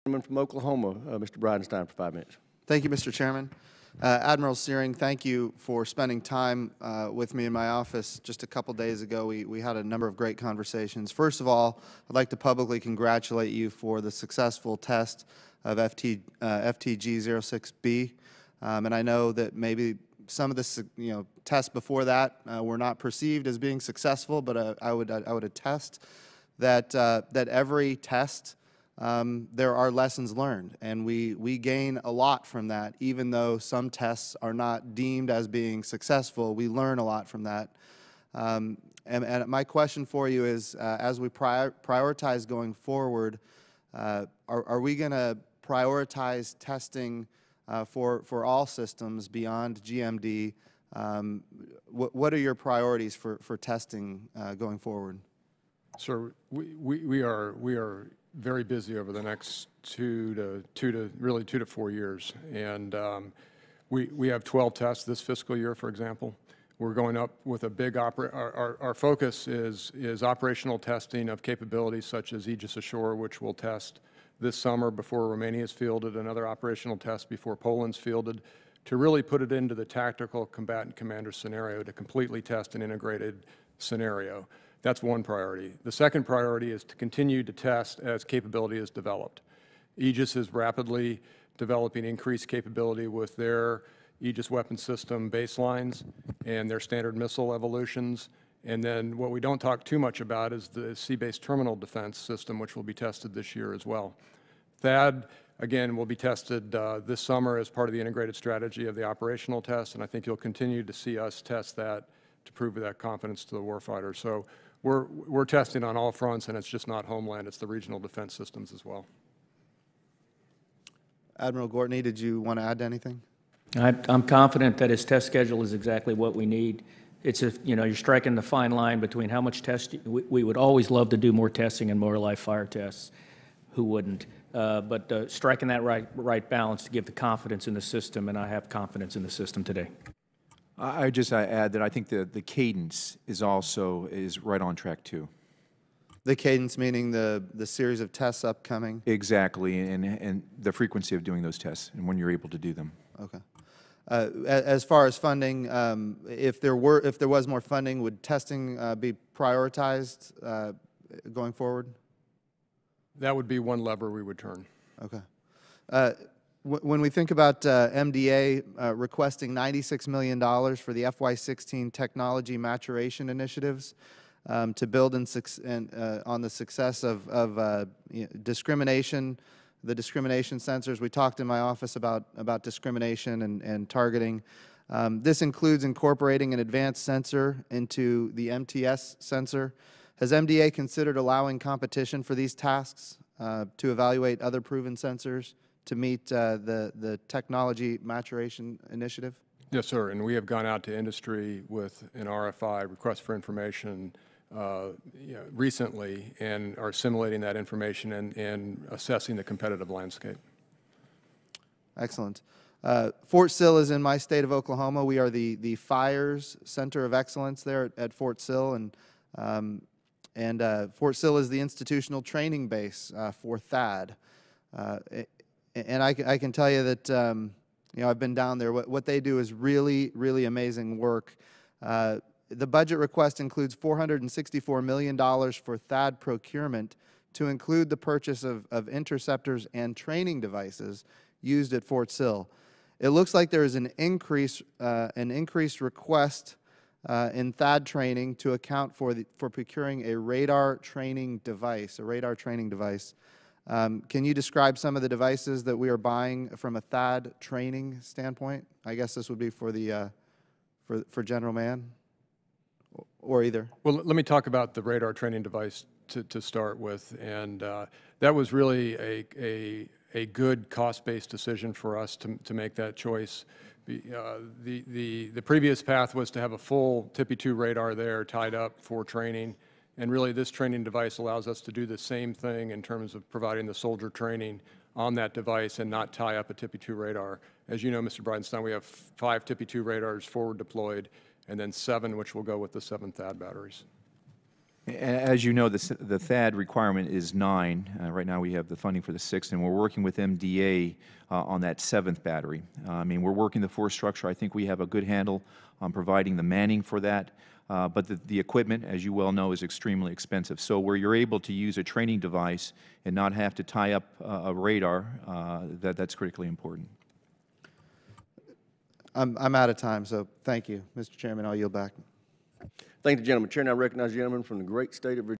Gentleman from Oklahoma, Mr. Bridenstine, for 5 minutes. Thank you, Mr. Chairman. Admiral Searing, thank you for spending time with me in my office. Just a couple days ago, we had a number of great conversations. First of all, I'd like to publicly congratulate you for the successful test of FTG-06B. And I know that maybe some of the tests before that were not perceived as being successful, but I would attest that every test there are lessons learned, and we gain a lot from that. Even though some tests are not deemed as being successful, we learn a lot from that. And my question for you is, as we prioritize going forward, are we going to prioritize testing for all systems beyond GMD? What are your priorities for testing going forward? Sir, we are very busy over the next two to 4 years, and we have 12 tests this fiscal year, for example. We're going up with a big our focus is operational testing of capabilities such as Aegis Ashore, which we'll test this summer before Romania is fielded, another operational test before Poland's fielded, to really put it into the tactical combatant commander scenario, to completely test an integrated scenario. That's one priority. The second priority is to continue to test as capability is developed. Aegis is rapidly developing increased capability with their Aegis weapon system baselines and their standard missile evolutions. And then what we don't talk too much about is the sea-based terminal defense system, which will be tested this year as well. THAAD, again, will be tested this summer as part of the integrated strategy of the operational test, and I think you'll continue to see us test that to prove that confidence to the warfighter. So we're testing on all fronts, and it's just not Homeland, it's the regional defense systems as well. Admiral Gortney, did you want to add anything? I'm confident that his test schedule is exactly what we need. It's you're striking the fine line between how much test. We would always love to do more testing and more live fire tests. Who wouldn't? But striking that right balance to give the confidence in the system, and I have confidence in the system today. I just add that I think the cadence is right on track too. The cadence meaning the series of tests upcoming? Exactly, and the frequency of doing those tests and when you're able to do them. Okay. As far as funding, if there was more funding, would testing be prioritized going forward? That would be one lever we would turn. Okay. When we think about MDA requesting $96 million for the FY16 technology maturation initiatives to build on the success of discrimination, the discrimination sensors. We talked in my office about discrimination and targeting. This includes incorporating an advanced sensor into the MTS sensor. Has MDA considered allowing competition for these tasks to evaluate other proven sensors to meet the technology maturation initiative? Yes, sir, and we have gone out to industry with an RFI, request for information, recently, and are assimilating that information and assessing the competitive landscape. Excellent. Fort Sill is in my state of Oklahoma. We are the Fires Center of Excellence there at Fort Sill, and Fort Sill is the institutional training base for THAAD. And I can tell you that I've been down there. What they do is really, really amazing work. The budget request includes $464 million for THAAD procurement to include the purchase of interceptors and training devices used at Fort Sill. It looks like there is an increased request in THAAD training to account for procuring a radar training device. Can you describe some of the devices that we are buying from a THAAD training standpoint? I guess this would be for the for General Mann, or either. Well, let me talk about the radar training device to start with, and that was really a good cost-based decision for us to make that choice. The previous path was to have a full TPY-2 radar there tied up for training, and really this training device allows us to do the same thing in terms of providing the soldier training on that device and not tie up a TPY-2 radar. As you know, Mr. Bridenstine, we have 5 TPY-2 radars forward deployed, and then 7 which will go with the 7 THAAD batteries. As you know, the THAAD requirement is 9. Right now, we have the funding for the 6th, and we're working with MDA on that 7th battery. I mean, we're working the force structure. I think we have a good handle on providing the manning for that, but the equipment, as you well know, is extremely expensive. So where you're able to use a training device and not have to tie up a radar, that's critically important. I'm out of time, so thank you, Mr. Chairman. I'll yield back. Thank the gentleman. Chair now recognizes the gentleman from the great state of Virginia.